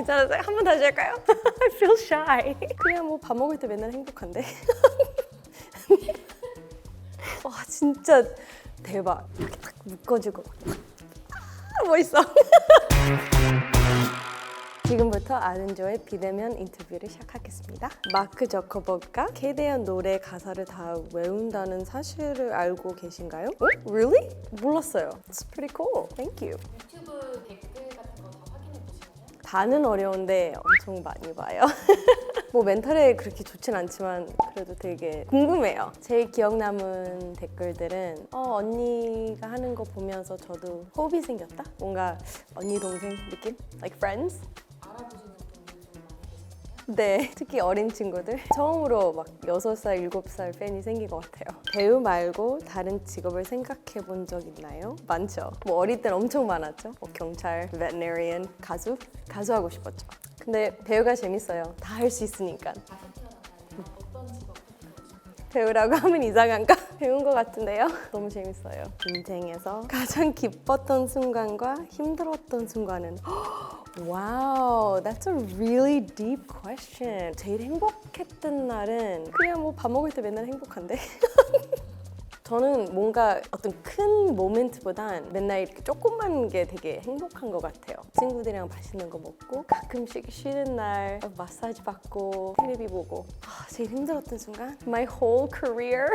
괜찮았어요? 한 번 다시 할까요? I feel shy. 그냥 뭐 밥 먹을 때 맨날 행복한데. 와 진짜 대박. 이렇게 딱 묶어주고 멋있어. 지금부터 아는 조의 비대면 인터뷰를 시작하겠습니다. 마크 저커버그가 캐대한 노래 가사를 다 외운다는 사실을 알고 계신가요? Really? 몰랐어요. It's pretty cool. Thank you. 유튜브 댓글 같은 거 다 확인해 보시나요? 다는 어려운데 엄청 많이 봐요. 뭐 멘탈에 그렇게 좋진 않지만 그래도 되게 궁금해요. 제일 기억 남은 댓글들은 언니가 하는 거 보면서 저도 호흡이 생겼다? 뭔가 언니 동생 느낌? Like friends? 알아보시는 분들 좀 많이 계시나요? 네, 특히 어린 친구들. 처음으로 막 6살, 7살 팬이 생긴 것 같아요. 배우 말고 다른 직업을 생각해 본 적 있나요? 많죠. 뭐 어릴 땐 엄청 많았죠. 뭐 경찰, veterinarian, 가수? 가수 하고 싶었죠. 근데 배우가 재밌어요. 다 할 수 있으니까. 다시 태어난다면 어떤 직업 선택하시나요? 배우라고 하면 이상한가? 배운 것 같은데요? 너무 재밌어요. 인생에서 가장 기뻤던 순간과 힘들었던 순간은 Wow, that's a really deep question. 제일 행복했던 날은 그냥 뭐 밥 먹을 때 맨날 행복한데? 저는 뭔가 어떤 큰 모멘트보단 맨날 이렇게 조그만 게 되게 행복한 것 같아요. 친구들이랑 맛있는 거 먹고 가끔씩 쉬는 날 마사지 받고 텔레비 보고 제일 힘들었던 순간? My whole career?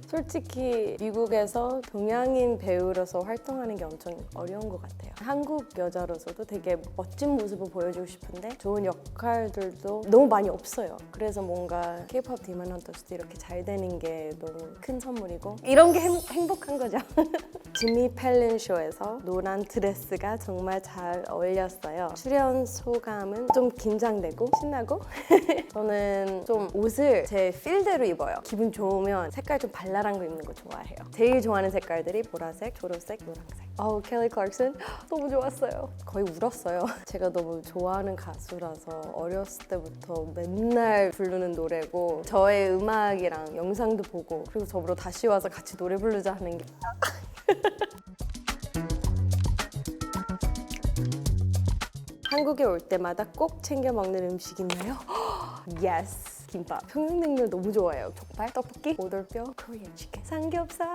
솔직히 미국에서 동양인 배우로서 활동하는 게 엄청 어려운 것 같아요. 한국 여자로서도 되게 멋진 모습을 보여주고 싶은데 좋은 역할들도 너무 많이 없어요. 그래서 뭔가 K-pop 디먼 헌터스도 이렇게 잘 되는 게 너무 큰 선물이고 이런 게 행복한 거죠. 지미 펠린 쇼에서 노란 드레스가 정말 잘 어울렸어요. 출연 소감은 좀 긴장되고 신나고 저는 좀 옷을 제 필대로 입어요. 기분 좋으면 색깔 좀 발랄한 거 입는 거 좋아해요. 제일 좋아하는 색깔들이 보라색, 초록색, 노란색. 켈리 클락슨 너무 좋았어요. 거의 울었어요. 제가 너무 좋아하는 가수라서 어렸을 때부터 맨날 부르는 노래고 저의 음악이랑 영상도 보고 그리고 저보러 다시 와서 같이 노래 부르자 하는 게 한국에 올 때마다 꼭 챙겨 먹는 음식 있나요? Yes! 김밥. 평양냉면 너무 좋아해요. 족발, 떡볶이, 오돌뼈, 코리안 치킨, 삼겹살.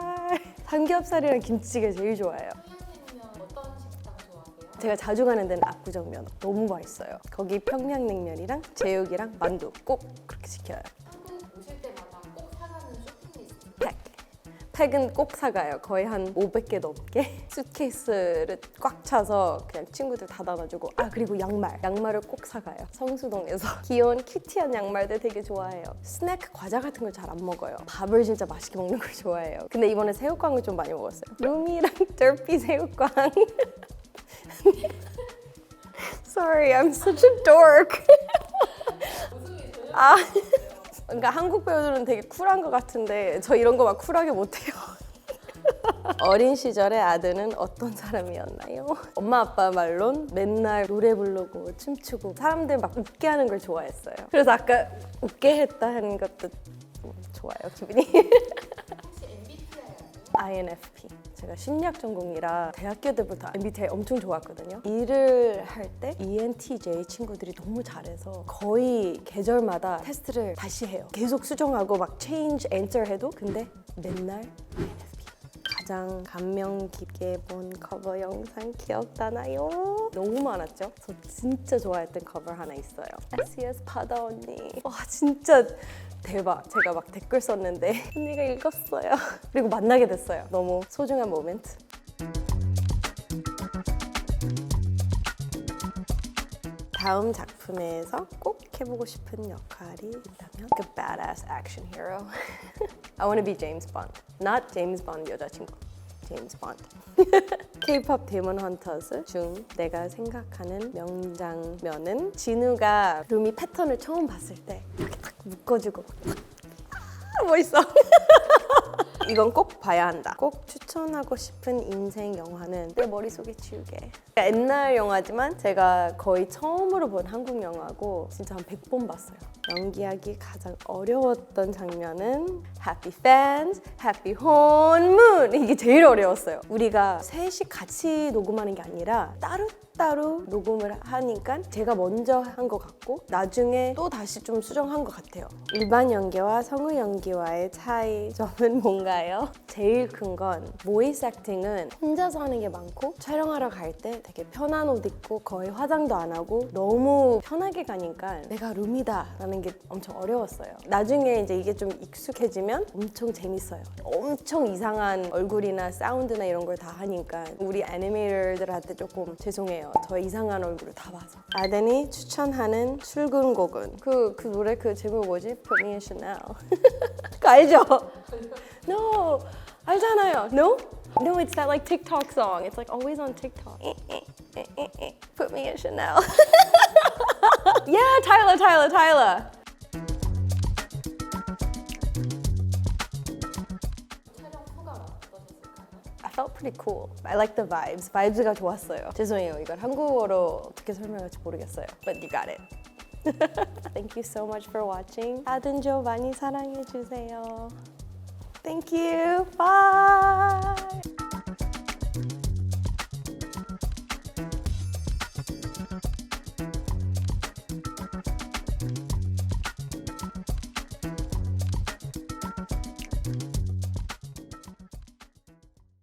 삼겹살이랑 김치찌개 제일 좋아해요. 평양냉면 어떤 식당 좋아하세요? 제가 자주 가는 데는 압구정면 너무 맛있어요. 거기 평양냉면이랑 제육이랑 만두 꼭 그렇게 시켜요. 한국 오실 때마다 꼭 사가는 쇼핑 리스트. 팩은 꼭 사가요. 거의 한 500개 넘게 수트케이스를 꽉 차서 그냥 친구들 다 나눠주고 그리고 양말을 꼭 사가요. 성수동에서 귀여운 큐티한 양말들 되게 좋아해요. 스낵 과자 같은 걸 잘 안 먹어요. 밥을 진짜 맛있게 먹는 걸 좋아해요. 근데 이번에 새우깡을 좀 많이 먹었어요. 루미랑 더피 새우깡. Sorry, I'm such a dork. 웃음이 전혀 그러니까 한국 배우들은 되게 쿨한 것 같은데 저 이런 거 막 쿨하게 못해요. 어린 시절의 아드는 어떤 사람이었나요? 엄마 아빠 말론 맨날 노래 부르고 춤추고 사람들 막 웃게 하는 걸 좋아했어요. 그래서 아까 웃게 했다 하는 것도 좋아요, 기분이. 혹시 MBTI 아세요? INFP. 제가 심리학 전공이라 대학교 때부터 MBTI 엄청 좋았거든요. 일을 할 때 ENTJ 친구들이 너무 잘해서 거의 계절마다 테스트를 다시 해요. 계속 수정하고 막 change answer 해도 근데 맨날 INFP. 가장 감명 깊게 본 커버 영상 기억나나요? 너무 많았죠? 저 진짜 좋아했던 커버 하나 있어요. SES 바다 언니. 와 진짜 대박. 제가 막 댓글 썼는데 언니가 읽었어요. 그리고 만나게 됐어요. 너무 소중한 모멘트. 다음 작품에서 꼭 해보고 싶은 역할이 있다면 Like a badass action hero. I want to be James Bond. Not James Bond 여자친구. James Bond. K-pop 데몬 헌터스 중 내가 생각하는 명장면은 진우가 루미 패턴을 처음 봤을 때 이렇게 딱 묶어주고 멋있어. 이건 꼭 봐야 한다. 꼭 추천하고 싶은 인생 영화는 내 머릿속에 지우개. 옛날 영화지만 제가 거의 처음으로 본 한국 영화고 진짜 한 100번 봤어요. 연기하기 가장 어려웠던 장면은 Happy Fans, Happy Honeymoon 이게 제일 어려웠어요. 우리가 셋이 같이 녹음하는 게 아니라 따로 따로 녹음을 하니까 제가 먼저 한 것 같고 나중에 또 다시 좀 수정한 것 같아요. 일반 연기와 성우 연기와의 차이점은 뭔가요? 제일 큰 건 보이스 액팅은 혼자서 하는 게 많고 촬영하러 갈 때 되게 편한 옷 입고 거의 화장도 안 하고 너무 편하게 가니까 내가 룸이다 라는 게 엄청 어려웠어요. 나중에 이제 이게 좀 익숙해지면 엄청 재밌어요. 엄청 이상한 얼굴이나 사운드나 이런 걸 다 하니까 우리 애니메이터들한테 조금 죄송해요. 저 이상한 얼굴을 다 봐서. 아덴이 추천하는 출근곡은 그 노래 그 제목 뭐지? Put Me in Chanel. 그거 알죠? No, 알잖아요. No? No, it's that like TikTok song. It's like always on TikTok. Put me in Chanel. Yeah, Tyler. 촬영 후가 어떠셨을까요? I felt pretty cool. I like the vibes. vibes가 좋았어요. 죄송해요. 이걸 한국어로 어떻게 설명할지 모르겠어요. But you got it. Thank you so much for watching. 아든조 많이 사랑해 주세요. Thank you. Bye.